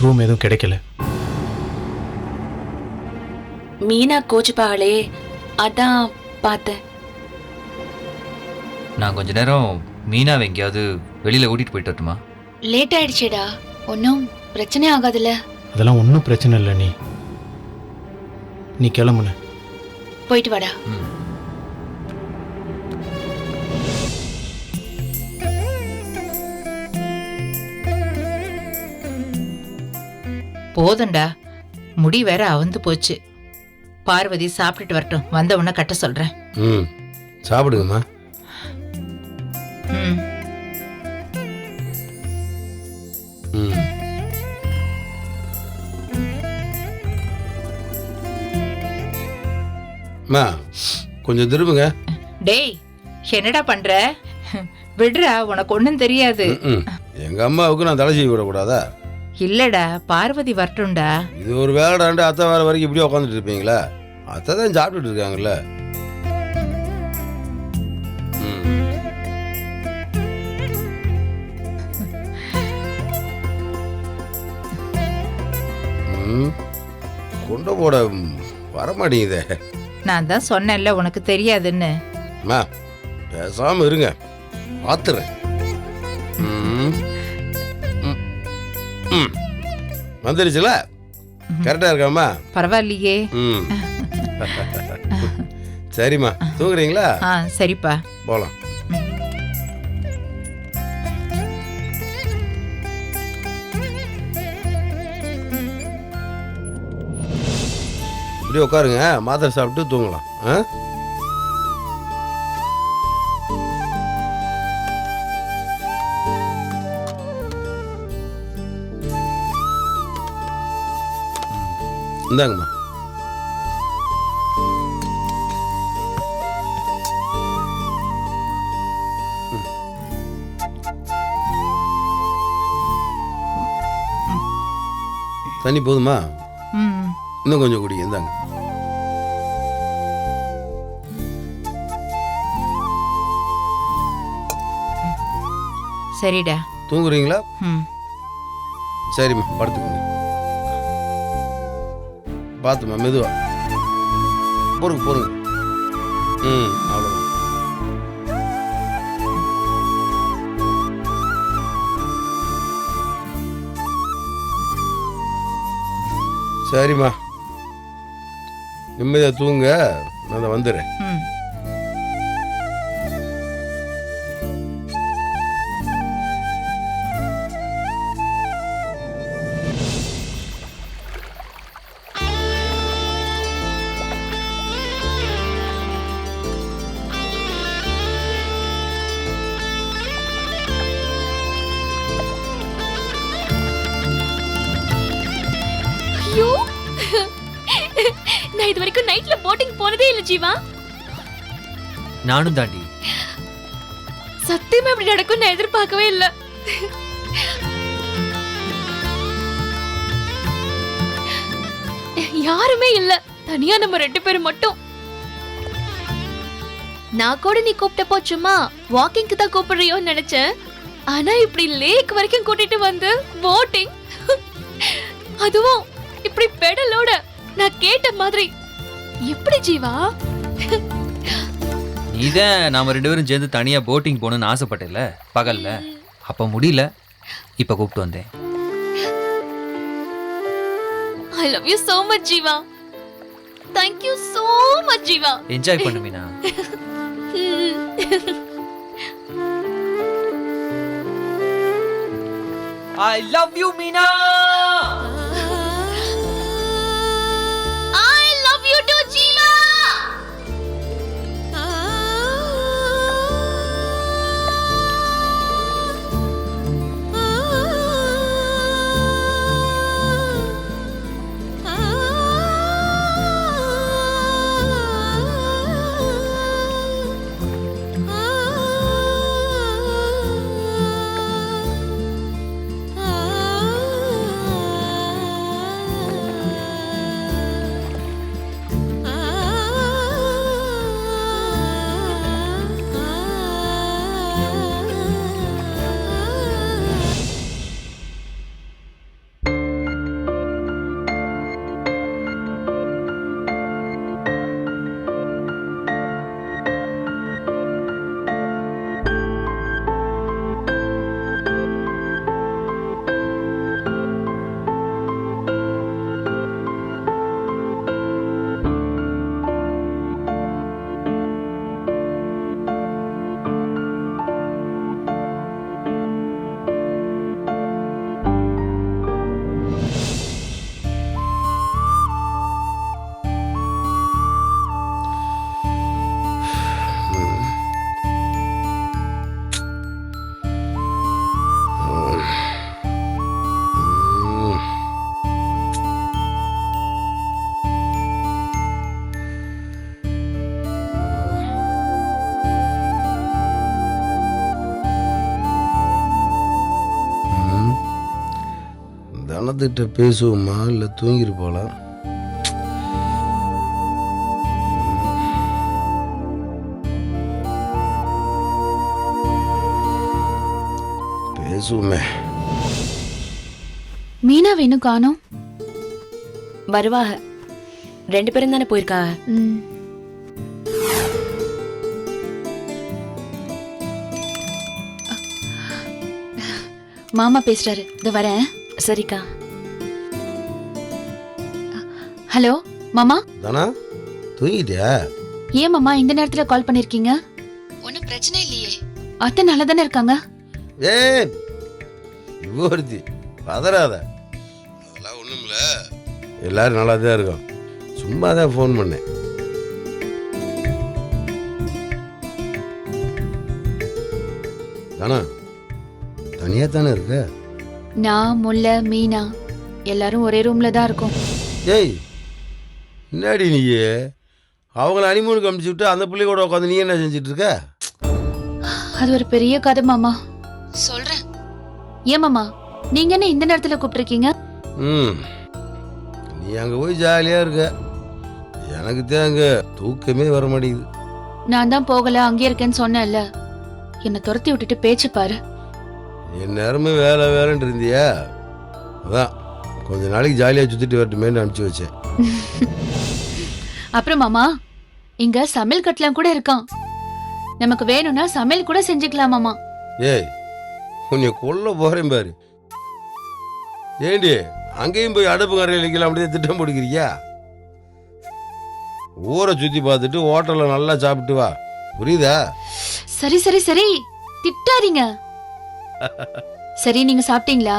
Room எதுவும் கிடைக்கல. மீனா கோச்சுப்பாளே, அதான் பார்த்தேன். நான் கொஞ்ச நேரம் மீனாவை எங்கேயாவது வெளியில ஓட்டிட்டு போயிட்டு வரட்டுமா? லேட் ஆயிடுச்சேடா, ஒன்றும் பிரச்சனை ஆகாதுல்ல? அதெல்லாம் ஒன்றும் பிரச்சனை இல்லை. நீ கிளம்புன. போயிட்டு வாடா. போதண்டா, முடி வேற அவந்து போச்சு. பார்வதி சாப்பிட்டுட்டு வரட்டும், வந்த உடனே கட்ட சொல்றேன். சாப்பிடுங்கம்மா. ம். அம்மா கொஞ்சம் திரும்புங்க. டேய், என்னடா பண்ற? விடுறா, உனக்கு ஒண்ணும் தெரியாது. எங்க அம்மாவுக்கு நான் தலை செய்ய விடக்கூடாதா? இல்லடா, பார்வதி வரட்டும்டா. இது ஒரு வேலைடாண்டு அத்தை வர வரைக்கும் இப்படியே உட்காந்துட்டு இருப்பீங்களா? அத்தை தான் சாப்பிட்டுட்டு இருக்காங்கல்ல. கொண்டு போட வரமாட்டேங்குதே. நான் தான் சொன்னேன்ல உனக்கு தெரியாதுன்னு. அம்மா பேசாம இருங்க, பாத்துறேன். வந்துருச்சுல, கரெக்டா இருக்காம்மா? பரவாயில்லையே. சரிம்மா, தூங்குறீங்களா? சரிப்பா, போலாம். இப்படி உட்காருங்க, மாத்திரை சாப்பிட்டு தூங்கலாம். இந்தாங்கம்மா. தண்ணி போதுமா? இன்னும் கொஞ்சம் குடிங்க. இந்தாங்க. சரிடா. தூங்குறீங்களா? சரிம்மா, படுத்துக்கோங்க. பார்த்துமா, மெதுவா பொறுங்க பொறுங்க. அவ்வளோதான். சரிம்மா, நிம்மதியாக தூங்க. நான் வந்துடுறேன். நான் இது வரைக்கும் நைட்ல போட்டிங் போனதே இல்ல ஜீவா. நானும் தாண்டி. சத்தியமா இப்படி நடக்கும் நான் எதிர்பார்க்கவே இல்ல. யாருமே இல்ல, தனியா நம்ம 2 பேரும் மட்டும். நான் கூட நீ கூப்பிட்டப்போ சும்மா வாக்கிங்க்கு தான் கூப்பிடுறியோன்னு நினைச்சேன். ஆனா இப்படி லேக் வரைக்கும் கூட்டிட்டு வந்து போட்டிங், அதுவும் இப்படி பெடலோட, நான் கேட்ட மாதிரி. எப்படி ஜீவா? நீதான் நாம 2 பேரும் சேர்ந்து தனியா போட்டிங் போகணும்னு ஆசைப்பட்டேல பகல்ல. அப்ப முடியல, இப்ப கூப்பிட்டு வந்தேன். I love you so much Jeeva. Thank you so much Jeeva. Enjoy பண்ணு Meena. I love you Meena. ஆத்துக்கிட்ட பேசுவோமா இல்லை தூங்கிட்டு போகலாம்? பேசுவோமே. மீனா வேணும் காணோம். வருவாக, 2 பேரும் தானே போயிருக்காங்க. ம். மாமா பேசுறாரு, இதோ வரேன். சரிக்கா. ஹலோ மாமா. தானா தூங்கிட்டியா? ஏன் மாமா இந்த நேரத்துல கால் பண்ணிருக்கீங்க? ஒன்னும் பிரச்சனை இல்லையே, அத்தை நல்லா தானே இருக்காங்க? ஏய் விவரத்தி பதறாத, அதெல்லாம் ஒன்றும் இல்லை, எல்லாரும் நல்லா தான் இருக்கோம். சும்மா தான் ஃபோன் பண்ணேன். தானா தனியாக தானே இருக்க? நான், முல்லை, மீனா எல்லாரும் ஒரே ரூம்ல தான் இருக்கோம். ஏய் என்னடி நீ அவங்கள அனிமூனுக்கு அனுப்பிச்சு விட்டு அந்த பிள்ளை கூட உட்காந்து நீ என்ன செஞ்சிட்டு இருக்க? அது ஒரு பெரிய கதை மாமா, சொல்றேன். ஏன் மாமா நீங்க என்ன இந்த நேரத்துல கூப்பிட்டுருக்கீங்க? நீ அங்கே போய் ஜாலியாக இருக்க, எனக்கு தான் அங்கே தூக்கமே வர மாட்டேங்குது. நான் தான் போகல, அங்கே இருக்கேன்னு சொன்னேன்ல. என்னை துரத்தி விட்டுட்டு பேச்சு பாரு. என் நேரமும் வேலை வேலைன்னு இருந்தியா, அதான் கொஞ்ச நாளைக்கு ஜாலியாக சுற்றிட்டு வரட்டுமேன்னு அனுப்பிச்சி வச்சேன். அப்புறம் மாமா இங்க சமையல் கட்டலாம் கூட இருக்கான், நமக்கு வேணும்னா சமையல் கூட செஞ்சுக்கலாம் மாமா. ஏய் உன்னை கொல்ல போகிறேன் பாரு. ஏண்டி அங்கேயும் போய் அடுப்பு கரையில் வைக்கலாம் அப்படியே திட்டம் போடுக்கிறியா? ஊரை சுற்றி பார்த்துட்டு ஹோட்டலில் நல்லா சாப்பிட்டு வா, புரியுதா? சரி சரி சரி, திட்டாதீங்க. சரி நீங்க சாப்பிட்டீங்களா?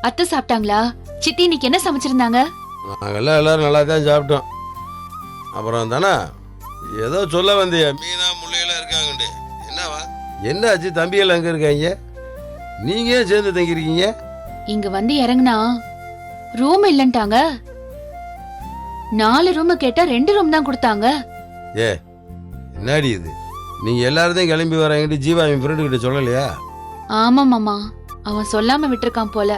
அத்தை சாப்பிட்டாங்களா? சித்தி இன்னைக்கு என்ன சமைச்சிருந்தாங்க? நாங்கெல்லாம் எல்லாரும் நல்லா தான் சாப்பிட்டோம். அப்புறம் தானே ஏதோ சொல்ல வந்தியா, மீனா முள்ளையெல்லாம் இருக்காங்கண்டு. என்னவா என்ன ஆச்சு? தம்பியெல்லாம் அங்கே இருக்காங்க, நீங்க ஏன் சேர்ந்து தங்கியிருக்கீங்க? இங்க வந்து இறங்குனா ரூம் இல்லன்ட்டாங்க. 4 ரூம் கேட்டா 2 ரூம் தான் கொடுத்தாங்க. ஏ என்னடி இது, நீங்க எல்லாரும் தான் கிளம்பி வராங்கட்டு ஜீவா என் ஃப்ரெண்டு கிட்ட சொல்லலையா? ஆமா மாமா, அவன் சொல்லாம விட்டுருக்கான் போல.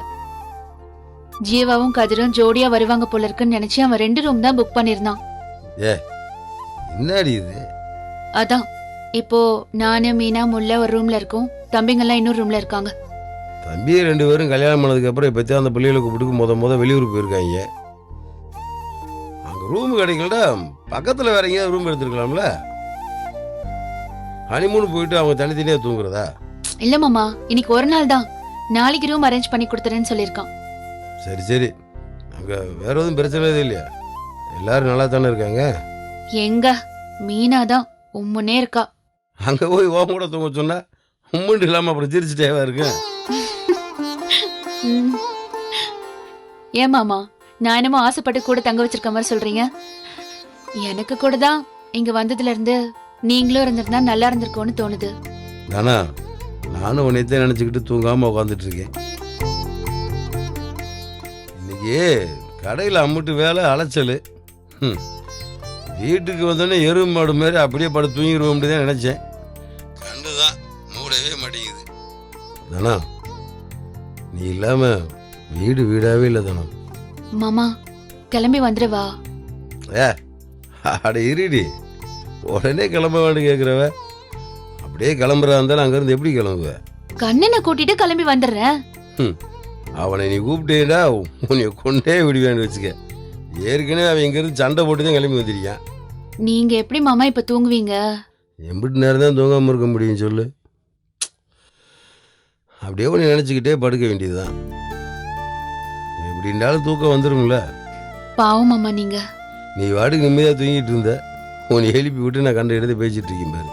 ஜீவாவும் கதிரும் ஜோடியா வருவாங்க போல இருக்குன்னு நினைச்சு அவன் 2 ரூம் தான் புக் பண்ணிருந்தான். ஏ என்னடி இது? அதான் இப்போ நானு, மீனா, முல்லை ஒரு ரூம்ல இருக்கோம், தம்பிங்கெல்லாம் இன்னொரு ரூம்ல இருக்காங்க. தம்பியை 2 பேரும் கல்யாணம் பண்ணதுக்கு அப்புறம் இப்போத்தான் அந்த பிள்ளைகளை கூப்பிட்டு முத வெளியூர் போயிருக்காங்க. அங்கே ரூம் கிடைக்கலடா, பக்கத்தில் வேற எங்கேயாவது ரூம் எடுத்துருக்கலாம்ல. ஹனிமூன் போயிட்டு அவங்க தனித்தனியாக தூங்குறதா? இல்ல மாமா, இன்னைக்கு ஒரு நாள் தான், நாளைக்கு ரூம் அரேஞ்ச் பண்ணி கொடுத்துறேன்னு சொல்லியிருக்கான். சரி சரி, அங்கே வேற எதுவும் பிரச்சனை எதுவும் இல்லையா? எல்லாரும் நல்லா தானே இருக்காங்க? எங்க மீனா தான் உம்முன்னே இருக்கா. அங்கே போய் ஓம் கூட தூங்க சொன்னா உம்முண்டு இல்லாமல் அப்புறம் சிரிச்சுட்டேவா இருக்கு. ஏன் மாமா நான் என்னமோ ஆசைப்பட்டு கூட தங்க வச்சிருக்க மாதிரி சொல்றீங்க? எனக்கு கூட தான் இங்க வந்ததுல இருந்து நீங்களும் இருந்திருந்தா நல்லா இருந்திருக்கோன்னு தோணுது. தானா நானும் உன்னைத்தான் நினச்சிக்கிட்டு தூங்காமல் உட்காந்துட்டு இருக்கேன். இன்னைக்கு கடையில் அம்முட்டு வேலை அலைச்சல். வீட்டுக்கு வந்தோடனே எருவு மாடு மாதிரி அப்படியே படுத்து தூங்கிடுவோம்னு தான் நினச்சேன். கண்டு தான் மூடவே மாட்டேங்குது. தானா நீ இல்லாமல் வீடாகவே இல்லை தானா. மாமா கிளம்பி வந்துடுவா. ஏ அட இருடி, உடனே கிளம்ப வேண்டு கேட்குறவ. அப்படியே கிளம்புறா இருந்தாலும் அங்கேருந்து எப்படி கிளம்புவ? கண்ணனை கூட்டிட்டு கிளம்பி வந்துடுறேன். அவனை நீ கூப்பிட்டேடா உன்னை கொண்டே விடுவேன்னு வச்சுக்க. ஏற்கனவே அவன் இங்கேருந்து சண்டை போட்டு தான் கிளம்பி வந்துருக்கான். நீங்க எப்படி மாமா இப்ப தூங்குவீங்க? எம்பிட்டு நேரம் தான் தூங்காமல் இருக்க முடியும் சொல்லு? அப்படியே உன்னை நினச்சிக்கிட்டே படுக்க வேண்டியதுதான். எப்படின்னாலும் தூக்கம் வந்துடும்ல. பாவம் மாமா நீங்க. நீ வாட்டுக்கு நிம்மதியாக தூங்கிட்டு இருந்த, உன்னை எழுப்பி விட்டு நான் கண்ட இடத்தை பேசிட்டு இருக்கேன் பாரு.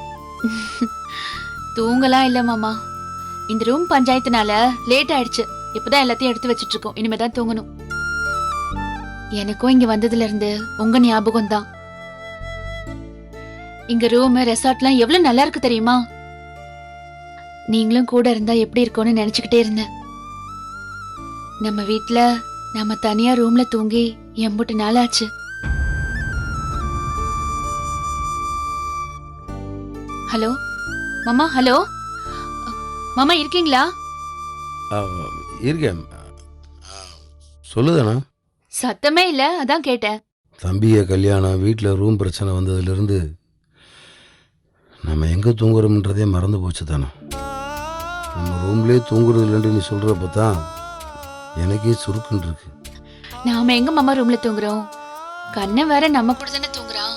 தூங்கலாம் இல்ல மாமா, இந்த ரூம் பஞ்சாயத்துனால லேட் ஆயிடுச்சு. இப்பதான் எல்லாத்தையும் எடுத்து வச்சிட்டு இருக்கோம், இனிமேதான் தூங்கணும். எனக்கும் இங்க வந்ததுல இருந்து உங்க ஞாபகம் தான். இங்க ரூம் ரெசார்ட்லாம் எவ்வளவு நல்லா இருக்கு தெரியுமா? நீங்களும் கூட இருந்தா எப்படி இருக்கும்னு நினைச்சுக்கிட்டே இருந்தேன். நம்ம வீட்ல நம்ம தனியா ரூம்ல தூங்கி எம்புட்டு நாள் ஆச்சு. ஹலோ மாமா, ஹலோ மாமா இருக்கீங்களா? இருக்கேன். சொல்லுதானா? சத்தமே இல்ல, அதான் கேட்டேன். தம்பிய கல்யாணம், வீட்டில் ரூம் பிரச்சனை வந்ததுலேருந்து நம்ம எங்கே தூங்குறோம்ன்றதே மறந்து போச்சு தானே. நம்ம ரூம்லேயே தூங்குறது இல்லைன்னு நீ சொல்கிறப்ப தான் எனக்கே சுருக்குன்னு இருக்கு. நாம எங்க மாமா ரூம்ல தூங்குறோம்? கண்ணை வேற நம்ம கூட தானே தூங்குறான்.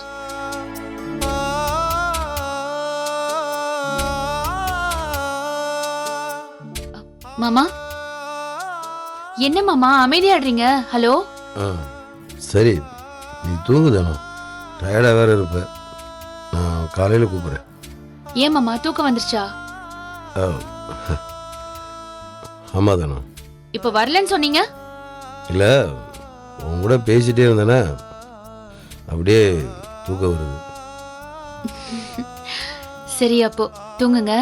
மாமா, என்ன மாமா அமைதியாடுறீங்க? ஹலோ. ஆ சரி, நீ தூங்குதானோ, டயர்டாக வேற இருப்ப. நான் காலையில் கூப்பிட்றேன். ஏன் மாமா தூக்கம் வந்துருச்சா? ஆமாம் தானோ. இப்ப வரலன்னு சொன்னீங்க. இல்லை, உன் கூட பேசிட்டே இருந்தேனே, அப்படியே தூக்கம் வருது. சரி அப்போ தூங்குங்க.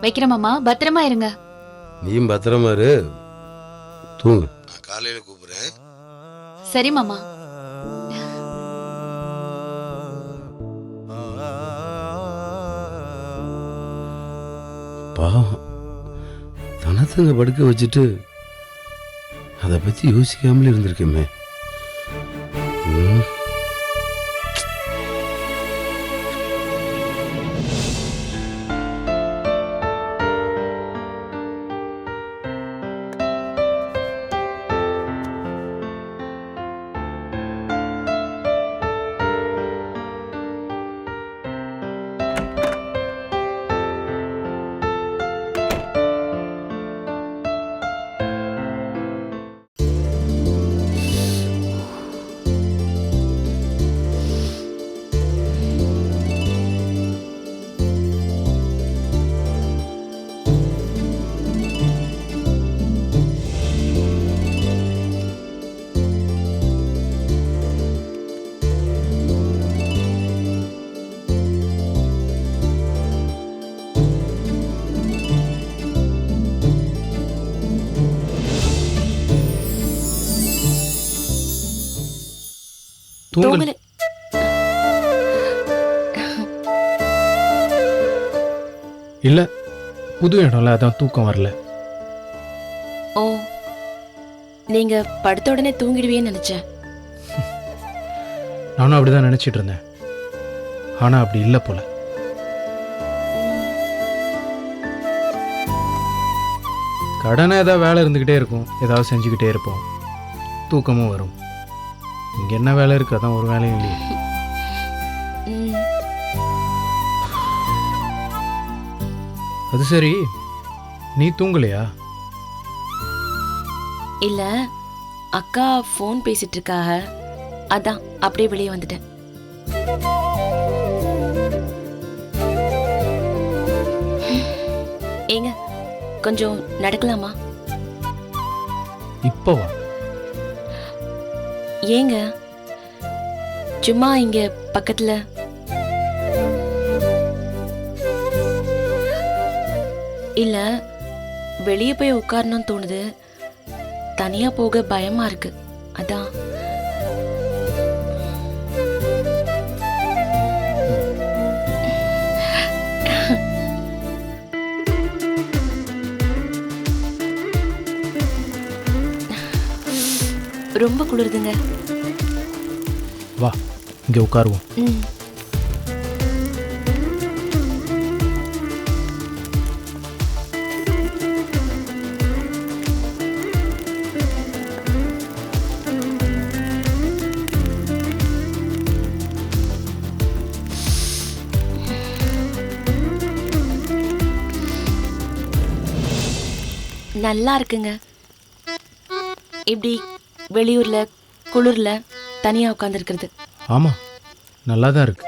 வைக்கிறேன் மாமா, பத்திரமா இருங்க. நீயும் பத்திரமா இரு, தூங்கு. நான் காலையில் கூப்பிட்றேன். சரி மாமா. பாவம், தனத்தங்க படுக்க வச்சுட்டு அதை பற்றி யோசிக்காமலே இருந்திருக்கேமே. ம். தூங்கல். தூங்கல. இல்லை, புது இடம்ல, அதான் தூக்கம் வரல. ஓ, நீங்க படுத்த உடனே தூங்கிடுவேன்னு நினைச்சேன். நானும் அப்படிதான் நினைச்சிட்டு இருந்தேன். ஆனா அப்படி இல்லை போல. கடனை ஏதாவது வேலை இருந்துக்கிட்டே இருக்கும், ஏதாவது செஞ்சுக்கிட்டே இருப்போம், தூக்கமும் வரும். இங்கே என்ன வேலை இருக்கு? அதான் ஒரு வேலையும் இல்லையே. ம், அது சரி, நீ தூங்கலையா? இல்ல, அக்கா ஃபோன் பேசிட்டு இருக்காக, அதான் அப்படியே வெளியே வந்துட்டேன். ஏங்க, கொஞ்சம் நடக்கலாமா? இப்போ வா. ஏங்க, சும்மா இங்க பக்கத்துல. இல்ல, வெளியே போய் உட்காரணும்னு தோணுது. தனியா போக பயமா இருக்கு, அதான். ரொம்ப குளிருதுங்க. வா, இங்கே உட்காருவோம். ம், நல்லா இருக்குங்க. இப்படி வெளியூர்ல குளிர்ல தனியா உட்காந்துருக்கிறது. ஆமாம், நல்லா தான் இருக்கு.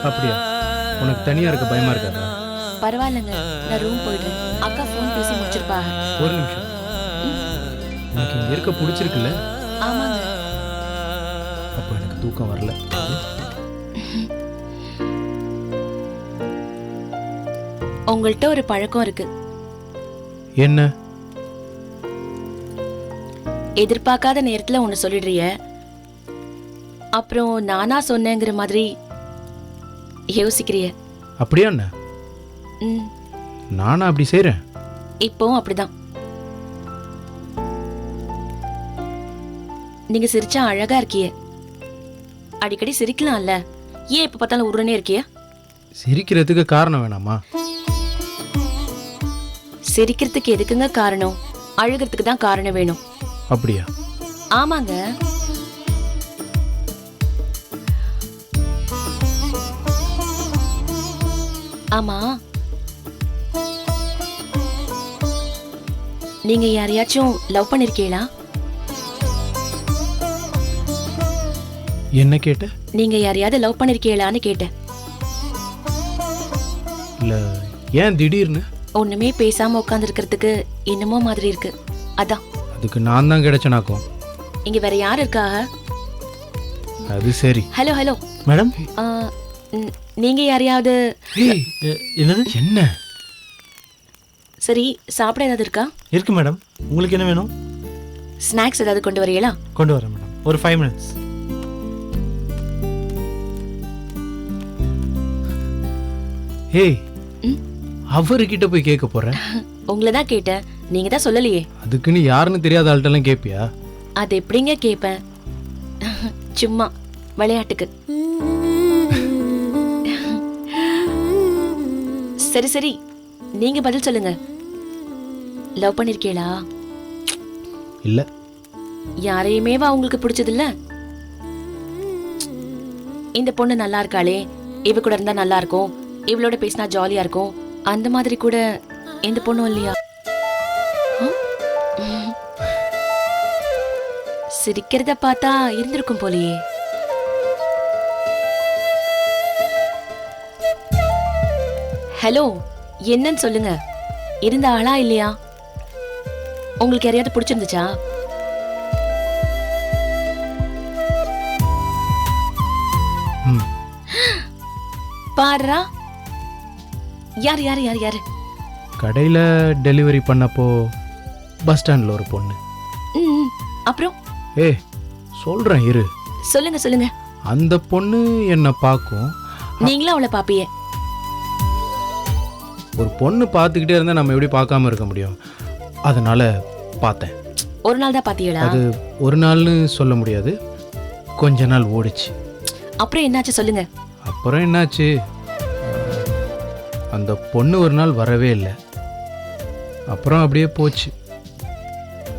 அப்படியா? உனக்கு தனியாக இருக்க பயமாக இருக்காதா? பரவாயில்லைங்க, நான் ரூம் போயிடுறேன். அக்கா ஃபோன் பேசி முடிச்சிருப்பாங்க. ஒரு நிமிஷம். உனக்கு இங்கே இருக்க பிடிச்சிருக்குல்ல? ஆமாங்க. அப்போ எனக்கு தூக்கம் வரல. உங்கள்கிட்ட ஒரு பழக்கம் இருக்கு. என்ன? எதிர்பார்க்காத நேரத்துல ஒன்னு சொல்லிடுறிய, அப்புறம் நானா சொன்னேங்கிற மாதிரி யோசிக்கிறிய. அப்படியா என்ன? ம், நானா அப்படி செய்கிறேன்? இப்போவும் அப்படிதான். நீங்க சிரிச்சா அழகா இருக்கிய. அடிக்கடி சிரிக்கலாம்ல, ஏன் இப்ப பார்த்தாலும் உருனே இருக்கிய? சிரிக்கிறதுக்கு காரணம் வேணாமா? சிரிக்கிறதுக்கு எதுக்குங்க காரணம்? அழுகிறதுக்கு தான் காரணம் வேணும். அப்படியா? ஆமாங்க. ஆமா, நீங்க யாரையாச்சும் லவ் பண்ணிருக்கீங்களா? என்ன கேட்ட? நீங்க யாரையாவது லவ் பண்ணிருக்கீங்களான்னு கேட்டேன். இல்லை, ஏன் திடீர்னு? ஒண்ணுமே பேசாம உட்காந்துருக்கிறதுக்கு என்னமோ மாதிரி இருக்கு, அதான். அதுக்கு நான் தான் கிடைச்சனாக்கும். இங்க வேற யார் இருக்காக? அது சரி. Hello hello madam. நீங்க யாரையாவது? என்னது? என்ன? சரி, சாப்பிட ஏதாவது இருக்கா? இருக்கு மேடம். உங்களுக்கு என்ன வேணும்? ஸ்நாக்ஸ் ஏதாவது கொண்டு வரீங்களா? கொண்டு வரேன் மேடம். ஒரு 5 minutes. ஏய், அவர்கிட்ட போய் கேட்க போறேன்? உங்களை தான் கேட்டேன், நீங்க தான் சொல்லலையே. அதுக்குன்னு யாருன்னு தெரியாத ஆள்கிட்டலாம் கேட்பியா? அது எப்படிங்க கேட்பேன்? சும்மா விளையாட்டுக்கு. சரி சரி, நீங்க பதில் சொல்லுங்க. லவ் பண்ணிருக்கீங்களா? இல்ல. யாரையுமேவா உங்களுக்கு பிடிச்சது இல்ல? இந்த பொண்ணு நல்லா இருக்காளே, இவ கூட இருந்தா நல்லா இருக்கும், இவளோட பேசினா ஜாலியா இருக்கும், அந்த மாதிரி கூட எந்த பொண்ணும் இல்லையா? சிரிக்கிறத பார்த்தா இருந்திருக்கும் போலயே. ஹலோ, என்னன்னு சொல்லுங்க. இருந்த ஆளா இல்லையா? உங்களுக்கு யாரையாவது பிடிச்சிருந்துச்சா? ம். பாடுறா. யார் யார் யார் யாரு? கடையில் டெலிவரி பண்ணப்போ பஸ் ஸ்டாண்டில் ஒரு பொண்ணு. ம், அப்புறம் ஏய், சொல்கிறேன் இரு. சொல்லுங்க சொல்லுங்க. அந்த பொண்ணு என்னை பார்க்கும். நீங்களும் அவளை பாப்பிய? ஒரு பொண்ணு பார்த்துக்கிட்டே இருந்தால் நம்ம எப்படி பார்க்காம இருக்க முடியும்? அதனால பார்த்தேன். ஒரு நாள் தான் பாத்தீங்களா? அது ஒரு நாள்னு சொல்ல முடியாது, கொஞ்ச நாள் ஓடிச்சு. அப்புறம் என்னாச்சு சொல்லுங்க. அப்புறம் என்னாச்சு, அந்த பொண்ணு ஒரு நாள் வரவே இல்லை. அப்புறம் அப்படியே போச்சு.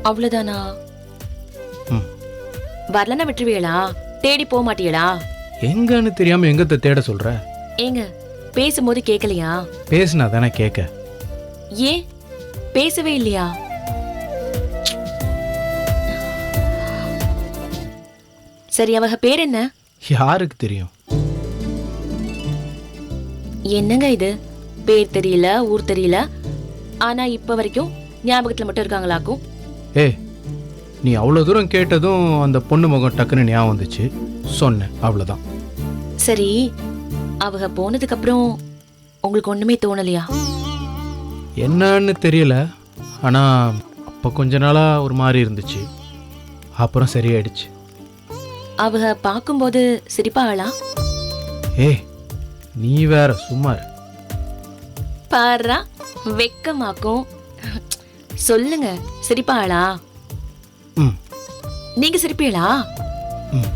அவ்வளவுதானா? ம். வரலன்னா விட்டுருவீங்களா? தேடி போக மாட்டீங்களா? எங்கன்னு தெரியாமல் எங்கத்தை தேட சொல்கிற? ஏங்க, பேசும்போது கேட்கலையா? பேசுனா தானே கேட்க. ஏன் பேசவே இல்லையா? சரி, அவங்க பேர் என்ன? யாருக்கு தெரியும்? என்னங்க இது, பேர் தெரியல, ஊர் தெரியல, ஆனா இப்ப வரைக்கும் ஞாபகத்துல மட்டும் இருக்காங்களாக்கும். ஏய், நீ அவ்வளோ தூரம் கேட்டதும் அந்த பொண்ணு முகம் டக்குன்னு ஞாபகம் வந்துச்சு, சொன்னேன், அவ்வளோதான். சரி, அவங்க போனதுக்கு அப்புறம் உங்களுக்கு ஒண்ணுமே தோணலையா? என்னன்னு தெரியல, ஆனால் அப்போ கொஞ்ச நாளாக ஒரு மாதிரி இருந்துச்சு, அப்புறம் சரியாயிடுச்சு. அவங்க பார்க்கும்போது சிரிப்பாங்களா? ஏய், நீ வேற சும்மா இரு. பாரா, வெக்கமாக்கும். சொல்லுங்க, சிரிப்பாளா? ம். நீங்க சிரிப்பீங்களா? ம்.